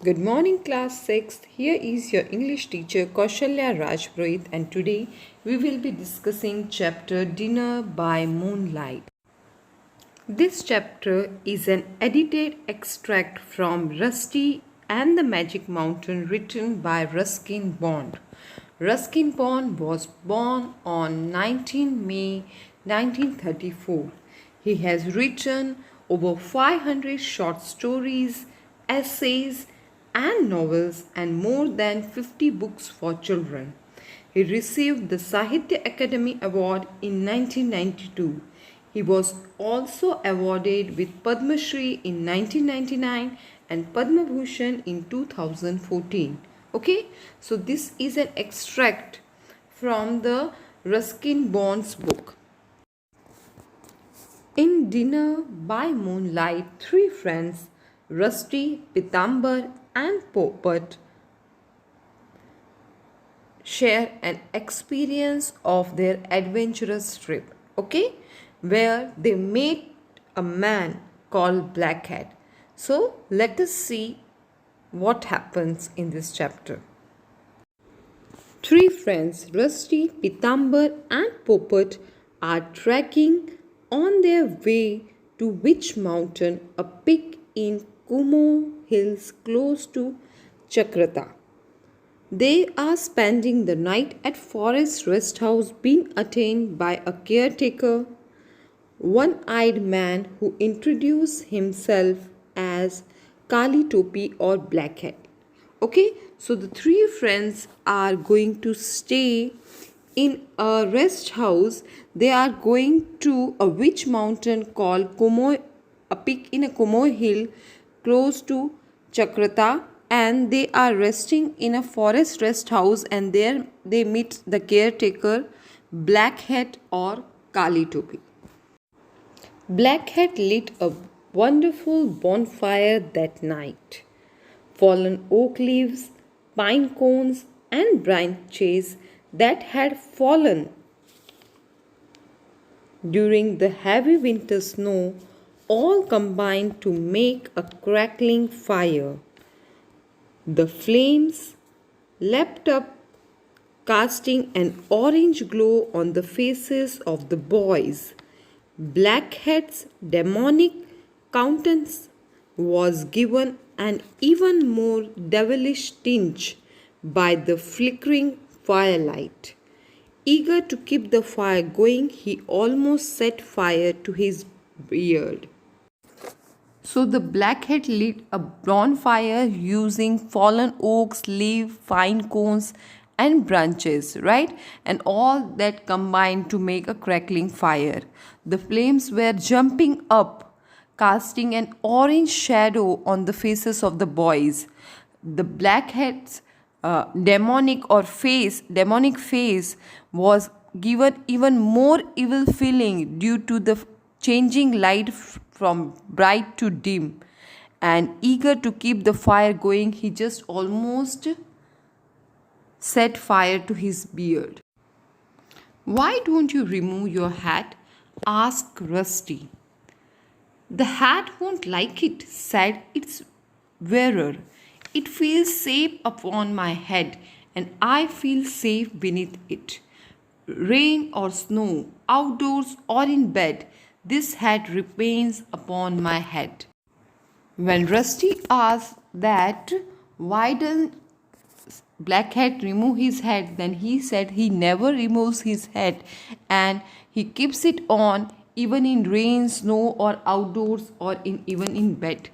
Good morning, class 6th. Here is your English teacher Kaushalya Rajpurohit, and today we will be discussing chapter Dinner by Moonlight. This chapter is an edited extract from Rusty and the Magic Mountain written by Ruskin Bond. Ruskin Bond was born on 19 May 1934. He has written over 500 short stories, essays, and novels and more than 50 books for children. He received the Sahitya Academy Award in 1992. He was also awarded with Padma Shri in 1999 and Padma Bhushan in 2014. Okay, so this is an extract from the Ruskin Bond's book. In Dinner by Moonlight, three friends, Rusty, Pitambar, and Popat, share an experience of their adventurous trip, okay, where they meet a man called Blackhead. So let us see what happens in this chapter. Three friends, Rusty, Pitambar, and Popat, are trekking on their way to Witch Mountain, a peak in Kumo Hills close to Chakrata. They are spending the night at Forest Rest House, being attained by a caretaker, one-eyed man who introduced himself as Kali Topi or Blackhead. Okay, so the three friends are going to stay in a rest house. They are going to a witch mountain called Kumo, a peak in a Kumo hill close to Chakrata, and they are resting in a forest rest house, and there they meet the caretaker Blackhead or Kali Topi. Blackhead lit a wonderful bonfire that night. Fallen oak leaves, pine cones, and branches that had fallen during the heavy winter snow all combined to make a crackling fire. The flames leapt up, casting an orange glow on the faces of the boys. Blackhead's demonic countenance was given an even more devilish tinge by the flickering firelight. Eager to keep the fire going, he almost set fire to his beard. So the Blackhead lit a bonfire using fallen oaks, leaves, pine cones, and branches, right? And all that combined to make a crackling fire. The flames were jumping up, casting an orange shadow on the faces of the boys. The Blackhead's demonic face was given even more evil feeling due to the changing light from bright to dim. And eager to keep the fire going, he just almost set fire to his beard. "Why don't you remove your hat?" asked Rusty. "The hat won't like it," said its wearer. "It feels safe upon my head, and I feel safe beneath it. Rain or snow, outdoors or in bed, this hat remains upon my head." When Rusty asked that why doesn't Blackhead remove his hat, then he said he never removes his hat and he keeps it on even in rain, snow, or outdoors, or even in bed.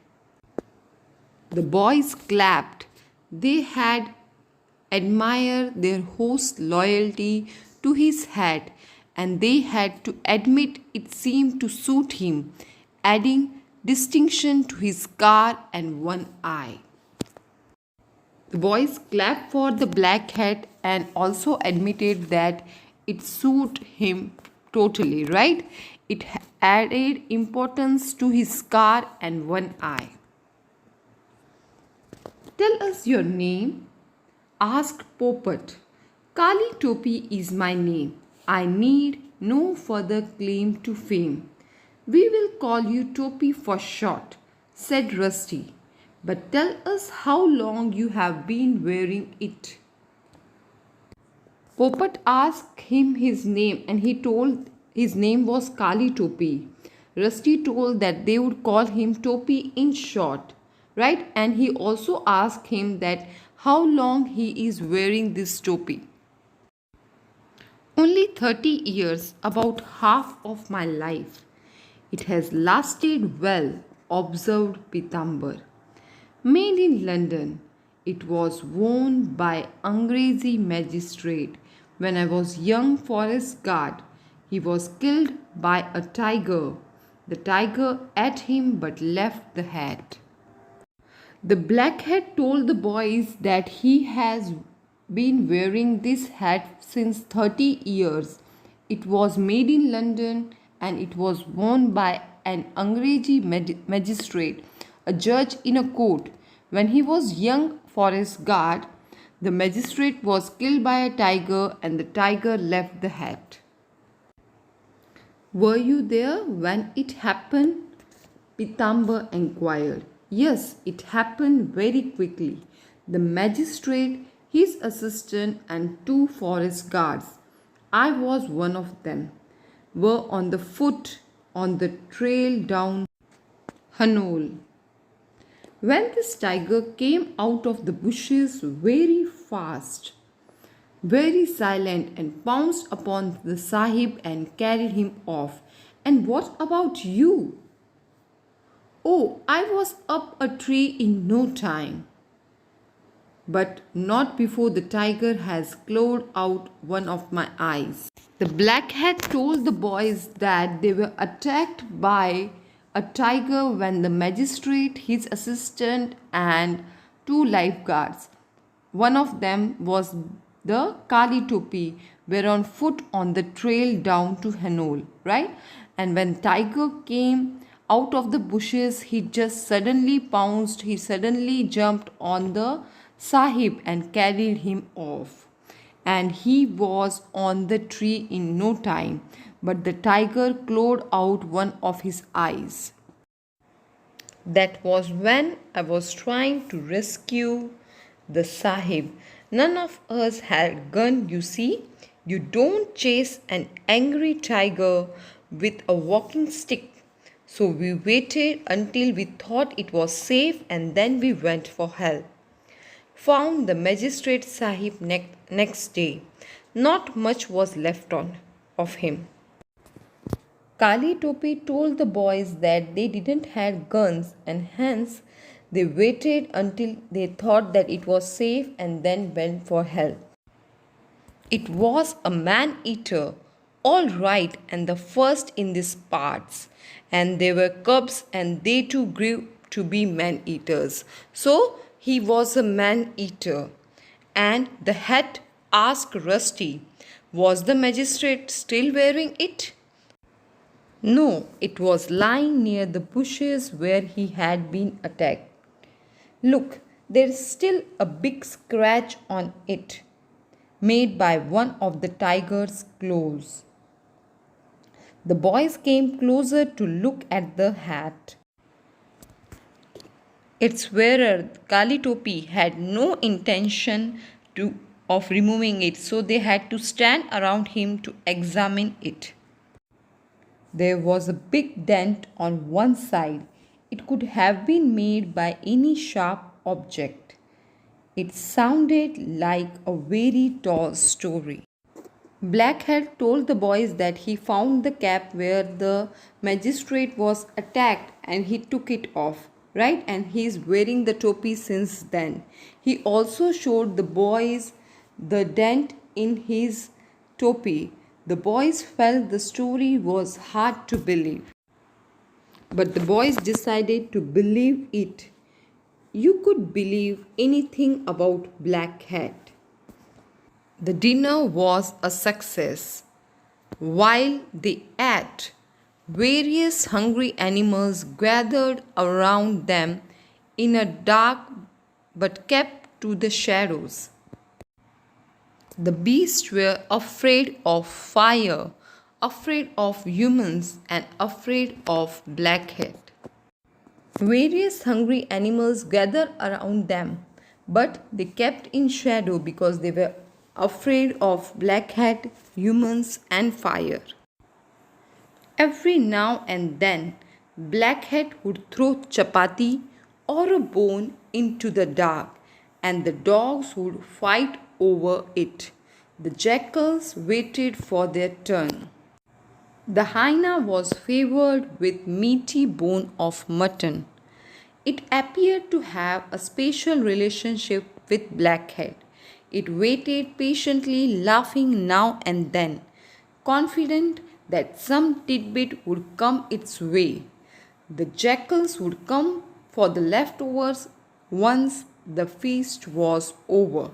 The boys clapped. They had admired their host's loyalty to his hat, and they had to admit it seemed to suit him, adding distinction to his scar and one eye. The boys clapped for the black hat and also admitted that it suited him totally, right? It added importance to his scar and one eye. "Tell us your name," asked Popat. "Kali Topi is my name. I need no further claim to fame." "We will call you Topi for short," said Rusty. But tell us how long you have been wearing it. Popat asked him his name and he told his name was Kali Topi. Rusty told that they would call him Topi in short, right? And he also asked him that how long he is wearing this topi. Only 30 years, about half of my life. It has lasted well, observed Pitambar. Made in London, it was worn by Angrezi magistrate when I was young forest guard. He was killed by a tiger. The tiger ate him but left the hat. The blackhead told the boys that he has been wearing this hat since 30 years. It was made in London and it was worn by an Angrezi magistrate, a judge in a court. When he was young forest guard, the magistrate was killed by a tiger and the tiger left the hat. Were you there when it happened? Pitambar inquired. Yes, it happened very quickly. The magistrate, his assistant, and 2 forest guards, I was one of them, were on the foot on the trail down Hanol. When this tiger came out of the bushes very fast, very silent, and pounced upon the Sahib and carried him off. And what about you? Oh, I was up a tree in no time. But not before the tiger has clawed out one of my eyes. The blackhead told the boys that they were attacked by a tiger when the magistrate, his assistant, and 2 lifeguards, one of them was the Kali Topi, were on foot on the trail down to Hanol, right? And when tiger came out of the bushes, he just suddenly pounced, he suddenly jumped on the Sahib and carried him off. And he was on the tree in no time, but the tiger clawed out one of his eyes. That was when I was trying to rescue the Sahib. None of us had gun, you see. You don't chase an angry tiger with a walking stick. So we waited until we thought it was safe and then we went for help. Found the magistrate Sahib next day. Not much was left of him. Kali Topi told the boys that they didn't have guns and hence they waited until they thought that it was safe and then went for help. It was a man-eater, all right, and the first in these parts. And they were cubs and they too grew to be man-eaters. So he was a man-eater. And the hat asked Rusty, was the magistrate still wearing it? No, it was lying near the bushes where he had been attacked. Look, there is still a big scratch on it, made by one of the tiger's claws. The boys came closer to look at the hat. Its wearer, Kali Topi, had no intention of removing it, so they had to stand around him to examine it. There was a big dent on one side. It could have been made by any sharp object. It sounded like a very tall story. Blackhead told the boys that he found the cap where the magistrate was attacked and he took it off, right? And he is wearing the topi since then. He also showed the boys the dent in his topi. The boys felt the story was hard to believe. But the boys decided to believe it. You could believe anything about Blackhead. The dinner was a success. While they ate, various hungry animals gathered around them in a dark but kept to the shadows. The beasts were afraid of fire, afraid of humans, and afraid of Blackhead. Various hungry animals gathered around them, but they kept in shadow because they were afraid of blackhead, humans, and fire. Every now and then, Blackhead would throw chapati or a bone into the dark, and the dogs would fight over it. The jackals waited for their turn. The hyena was favored with meaty bone of mutton. It appeared to have a special relationship with Blackhead. It waited patiently, laughing now and then, confident that some tidbit would come its way. The jackals would come for the leftovers once the feast was over.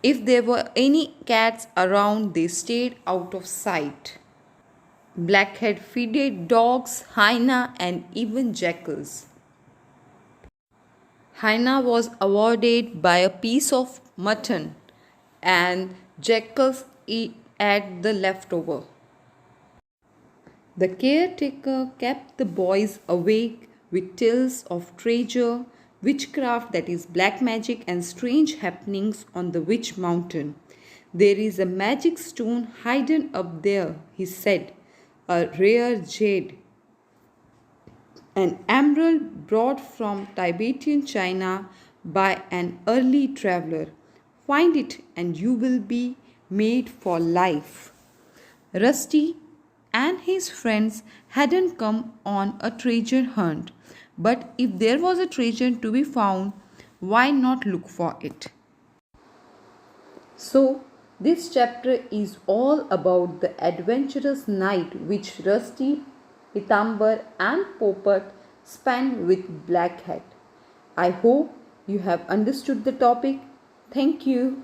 If there were any cats around, they stayed out of sight. Blackhead feeded dogs, hyena, and even jackals. Hyena was awarded by a piece of mutton, and jackals ate the leftover. The caretaker kept the boys awake with tales of treasure, witchcraft, that is, black magic, and strange happenings on the witch mountain. There is a magic stone hidden up there, he said, a rare jade, an emerald brought from Tibetan China by an early traveler. Find it and you will be made for life. Rusty and his friends hadn't come on a treasure hunt, but if there was a treasure to be found, why not look for it? So, this chapter is all about the adventurous night which Rusty, Pitambar, and Popat spent with Blackhead. I hope you have understood the topic. Thank you.